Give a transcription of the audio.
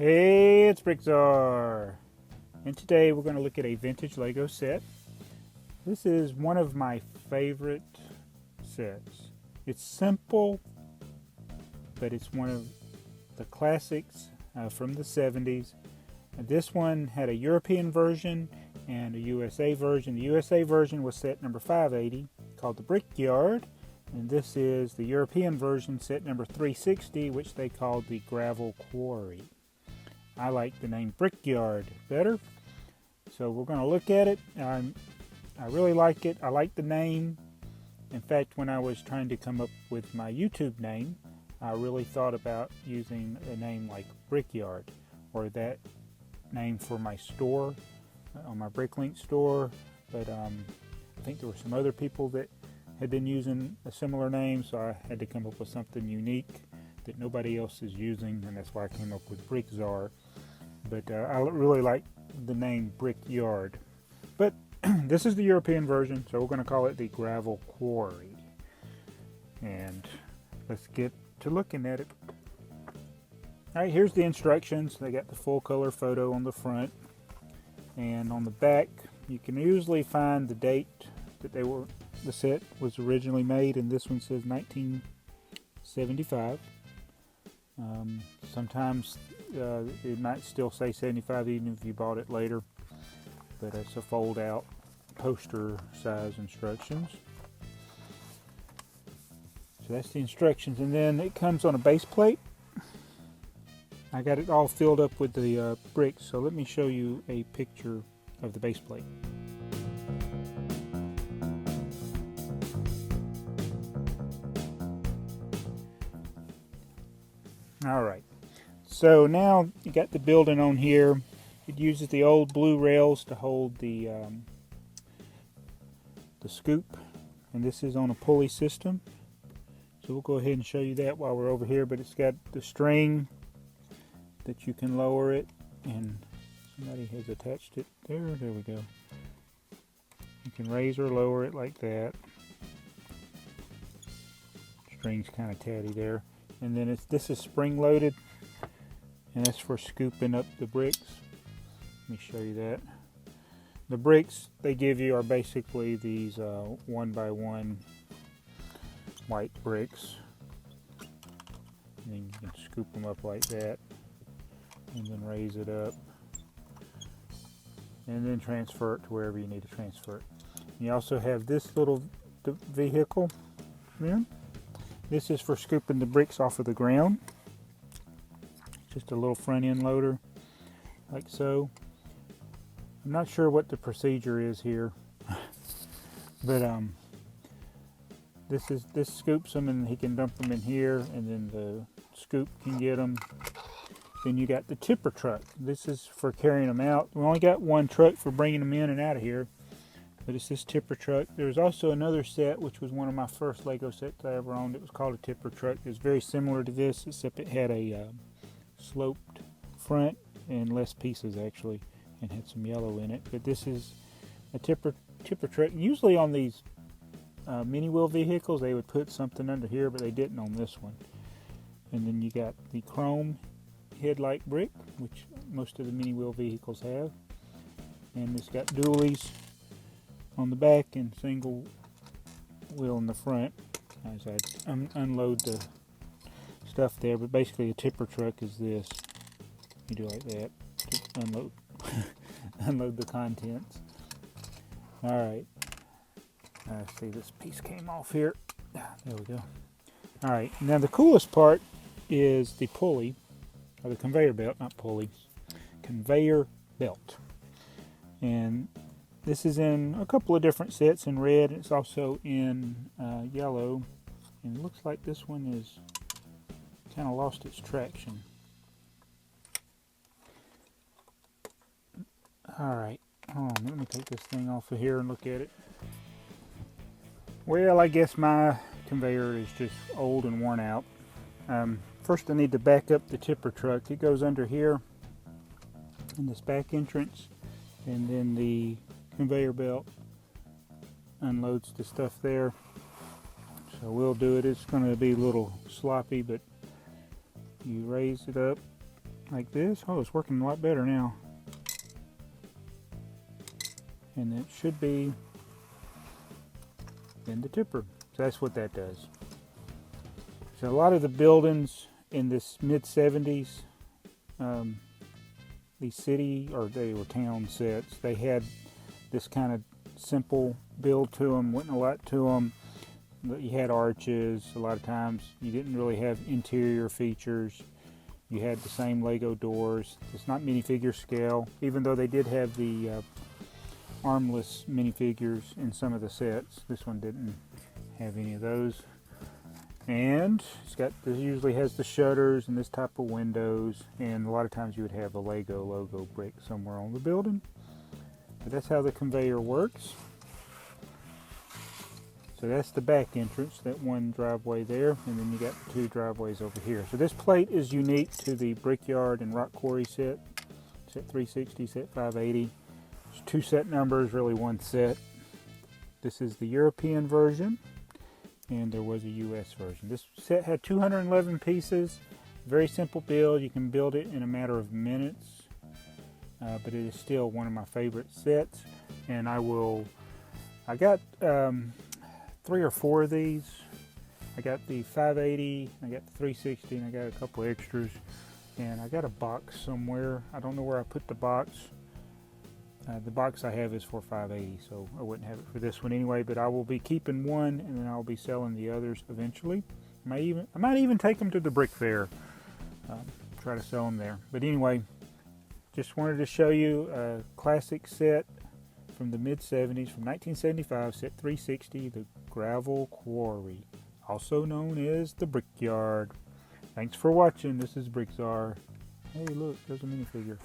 Hey, it's BrickTsar, and today we're going to look at a vintage Lego set. This is one of my favorite sets. It's simple, but it's one of the classics from the 70s. This one had a European version and a USA version. The USA version was set number 580, called the Brickyard, and this is the European version, set number 360, which they called the Gravel Quarry. I like the name Brickyard better, so we're going to look at it. I really like it. I like the name. In fact, when I was trying to come up with my YouTube name, I really thought about using a name like Brickyard, or that name for my store, on my Bricklink store, but I think there were some other people that had been using a similar name, so I had to come up with something unique that nobody else is using, and that's why I came up with BrickTsar. But I really like the name Brickyard. But this is the European version, so we're going to call it the Gravel Quarry. And let's get to looking at it. Alright, here's the instructions. They got the full color photo on the front, and on the back you can usually find the date that the set was originally made, and this one says 1975. Sometimes it might still say 75 even if you bought it later, but it's a fold out poster size instructions. So that's the instructions, and then it comes on a base plate. I got it all filled up with the bricks, so let me show you a picture of the base plate. Alright, so now you got the building on here. It uses the old blue rails to hold the scoop, and this is on a pulley system. So we'll go ahead and show you that while we're over here, but it's got the string that you can lower it, and somebody has attached it there. There we go. You can raise or lower it like that. String's kind of tatty there. And then this is spring loaded, and that's for scooping up the bricks. Let me show you that. The bricks they give you are basically these 1x1 white bricks. And then you can scoop them up like that, and then raise it up, and then transfer it to wherever you need to transfer it. And you also have this little vehicle here. This is for scooping the bricks off of the ground. Just a little front end loader, like so. I'm not sure what the procedure is here, but this scoops them, and he can dump them in here, and then the scoop can get them. Then you got the tipper truck. This is for carrying them out. We only got one truck for bringing them in and out of here, but it's this tipper truck. There's also another set, which was one of my first Lego sets I ever owned. It was called a tipper truck. It was very similar to this, except it had a sloped front and less pieces actually, and had some yellow in it. But this is a tipper truck. Usually on these mini wheel vehicles, they would put something under here, but they didn't on this one. And then you got the chrome headlight brick, which most of the mini wheel vehicles have, and it's got dualies on the back and single wheel in the front as I unload the stuff there. But basically a tipper truck is this. You do like that to unload unload the contents. Alright, see, this piece came off here. There we go. Alright, now the coolest part is the pulley, or the conveyor belt, not pulley, conveyor belt. And this is in a couple of different sets in red. It's also in yellow, and it looks like this one is kind of lost its traction. Alright, hold on, let me take this thing off of here and look at it. Well, I guess my conveyor is just old and worn out. First I need to back up the tipper truck. It goes under here in this back entrance, and then the conveyor belt unloads the stuff there. So we'll do it. It's going to be a little sloppy, but you raise it up like this. Oh, it's working a lot better now. And it should be in the tipper. So that's what that does. So a lot of the buildings in this mid-70s, these city or they were town sets, they had this kind of simple build to them, wasn't a lot to them. You had arches. A lot of times you didn't really have interior features. You had the same Lego doors. It's not minifigure scale, even though they did have the armless minifigures in some of the sets. This one didn't have any of those. And this usually has the shutters and this type of windows, and a lot of times you would have a Lego logo brick somewhere on the building. But that's how the conveyor works. So that's the back entrance, that one driveway there, and then you got two driveways over here. So this plate is unique to the BrickTsar and Rock Quarry set 360, set 580. There's two set numbers, really one set. This is the European version, and there was a US version. This set had 211 pieces, very simple build. You can build it in a matter of minutes, but it is still one of my favorite sets, and I got 3 or 4 of these. I got the 580, I got the 360, and I got a couple extras. And I got a box somewhere. I don't know where I put the box. The box I have is for 580, so I wouldn't have it for this one anyway. But I will be keeping one, and then I'll be selling the others eventually. I might even take them to the Brick Fair. Try to sell them there. But anyway, just wanted to show you a classic set from the mid-70s, from 1975, set 360, the Gravel Quarry, also known as the Brickyard. Thanks for watching. This is BrickTsar. Hey, look, there's a minifigure.